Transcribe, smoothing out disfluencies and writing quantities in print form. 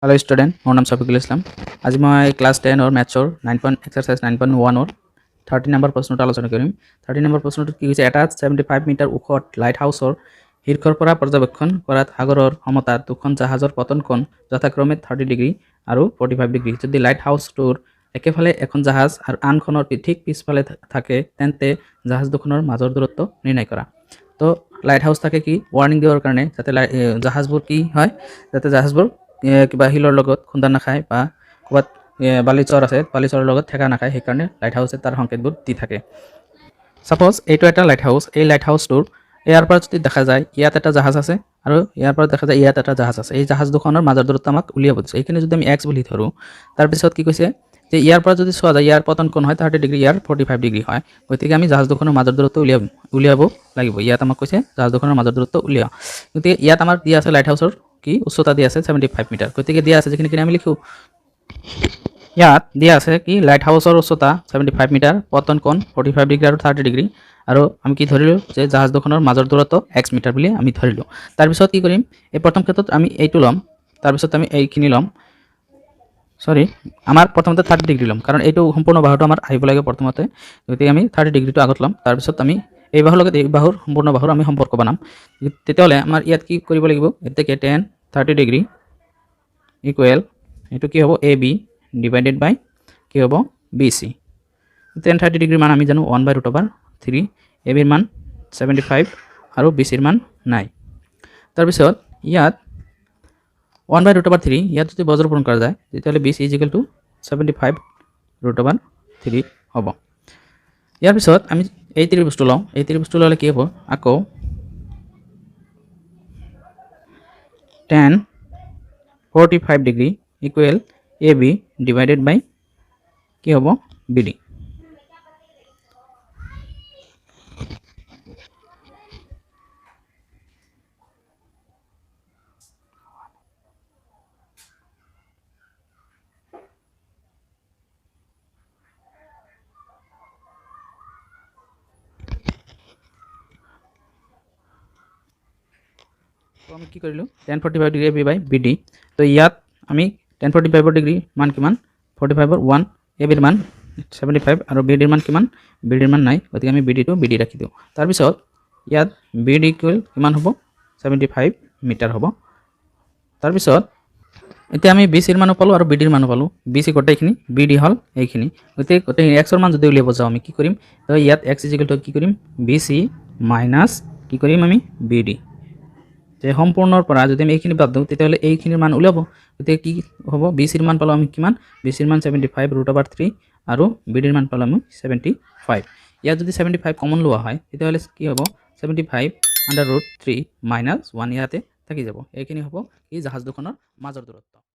Hello student, মোৰ নাম শফিকুল ইছলাম। আজি মই ক্লাছ 10 অৰ ম্যাথছৰ 9.exercise 9.1 অৰ 30 নম্বৰ প্ৰশ্নটো আলোচনা কৰিম। 30 নম্বৰ প্ৰশ্নটো কি হৈছে, এটা 75 মিটাৰ ওখত লাইট হাউচৰ শীৰ্ষৰ পৰা পৰ্যবেক্ষণ কৰাত সাগৰৰ সমতাত দুখন জাহাজৰ পতন কোণ যথাক্ৰমে 30 ডিগ্ৰী আৰু 45 ডিগ্ৰী। যদি লাইট হাউচটোৰ একেফালে এখন জাহাজ আৰু আনখনৰ ঠিক পিছফালে থাকে তেন্তে জাহাজ দুখনৰ মাজৰ দূৰত্ব নিৰ্ণয় কৰা। তো লাইট হাউচ থাকে কি ৱাৰ্নিং দিয়াৰ কাৰণে যাতে জাহাজবোৰ কি হয়, যাতে জাহাজবোৰ কিবা শিলৰ লগত খুন্দা নাখায় বা ক'ৰবাত বালিচৰ আছে বালিচৰৰ লগত ঠেকা নাখায়, সেইকাৰণে লাইট হাউচে তাৰ সংকেতবোৰ দি থাকে। ছাপ'জ এইটো এটা লাইট হাউচ, এই লাইট হাউচটোৰ ইয়াৰ পৰা যদি দেখা যায় ইয়াত এটা জাহাজ আছে আৰু ইয়াৰ পৰা দেখা যায় ইয়াত এটা জাহাজ আছে, এই জাহাজ দুখনৰ মাজৰ দূৰত্ব আমাক উলিয়াব দিছে। এইখিনি যদি আমি এক্স বুলি ধৰোঁ, তাৰপিছত কি কৈছে যে ইয়াৰ পৰা যদি চোৱা যায় ইয়াৰ পতন কোণ হয় 30 ডিগ্ৰী, ইয়াৰ 45 ডিগ্ৰী হয়, গতিকে আমি জাহাজ দুখনৰ মাজৰ দূৰত্ব উলিয়াব লাগিব। ইয়াত আমাক কৈছে জাহাজ দুখনৰ মাজৰ দূৰত্ব উলিয়াও, গতিকে ইয়াত আমাৰ দিয়া আছে লাইট হাউচৰ কি উচ্চতা দিয়া আছে 75 মিটাৰ, গতিকে দিয়া আছে যিখিনি আমি লিখোঁ। ইয়াত দিয়া আছে কি লাইট হাউচৰ উচ্চতা 75 মিটাৰ, পতন কোণ 45 ডিগ্ৰী আৰু 30 ডিগ্ৰী, আৰু আমি কি ধৰিলোঁ যে জাহাজ দুখনৰ মাজৰ দূৰত্ব x মিটাৰ বুলি আমি ধৰিলোঁ। তাৰপিছত কি কৰিম, এই প্ৰথম ক্ষেত্ৰত আমি এইটো ল'ম, তাৰপিছত আমি এইখিনি ল'ম, আমাৰ প্ৰথমতে 30 ডিগ্ৰী ল'ম, কাৰণ এইটো সম্পূৰ্ণ বাহুটো আমাৰ আহিব লাগে প্ৰথমতে, গতিকে আমি 30 ডিগ্ৰীটো আগত ল'ম। তাৰপিছত আমি এই বাহুৰ লগত এই বাহুৰ সম্পূৰ্ণ বাহুৰ আমি সম্পৰ্ক বনাম। তেতিয়াহ'লে আমাৰ ইয়াত কি কৰিব লাগিব, এতিয়া tan 30 ডিগ্ৰী ইকুৱেল এইটো কি হ'ব AB ডিভাইডেড বাই কি হ'ব BC। tan 30 ডিগ্ৰীৰ মান আমি জানো 1/√3, ABৰ মান 75 আৰু BCৰ মান 9। তাৰপিছত ইয়াত 1/√3 ইয়াত যদি বজ্ৰ পূৰণ কৰা যায় তেতিয়াহ'লে BC = 75√3 হ'ব। ইয়াৰ পিছত আমি এই তিৰি বস্তু লওঁ, এই তিৰি বস্তু ল'লে কি হ'ব, আকৌ tan 45 degree equal AB divided by কি হ'ব BD। আমি কি কৰিলোঁ tan 45 degree AB by BD। তো ইয়াত আমি tan 45 ডিগ্ৰী মান কিমান 45ৰ 1, ABৰ মান 75 আৰু BDৰ মান কিমান, BDৰ মান 9, গতিকে আমি BD ৰাখি দিওঁ। তাৰপিছত ইয়াত BD ইকুৱেল কিমান হ'ব 75 মিটাৰ হ'ব। তাৰপিছত এতিয়া আমি BCৰ মানো পালোঁ আৰু BDৰ মানো পালোঁ। BC গোটেইখিনি, BD হ'ল এইখিনি, গতিকে গোটেইখিনি এক্সৰ মান যদি উলিয়াব যাওঁ আমি কি কৰিম, তো ইয়াত x = কি কৰিম BC মাইনাছ কি কৰিম আমি BD। যে সম্পূৰ্ণৰ পৰা যদি আমি এইখিনি বাদ দিওঁ তেতিয়াহ'লে এইখিনিৰ মান উলিয়াব, গতিকে কি হ'ব BCৰ মান পালোঁ আমি কিমান, BCৰ মান 75√3 আৰু BDৰ মান পালোঁ আমি 75। ইয়াত যদি 75 কমন লোৱা হয় তেতিয়াহ'লে কি হ'ব 75√3 - 1 ইয়াতে থাকি যাব। এইখিনি হ'ব কি জাহাজ দুখনৰ মাজৰ দূৰত্ব।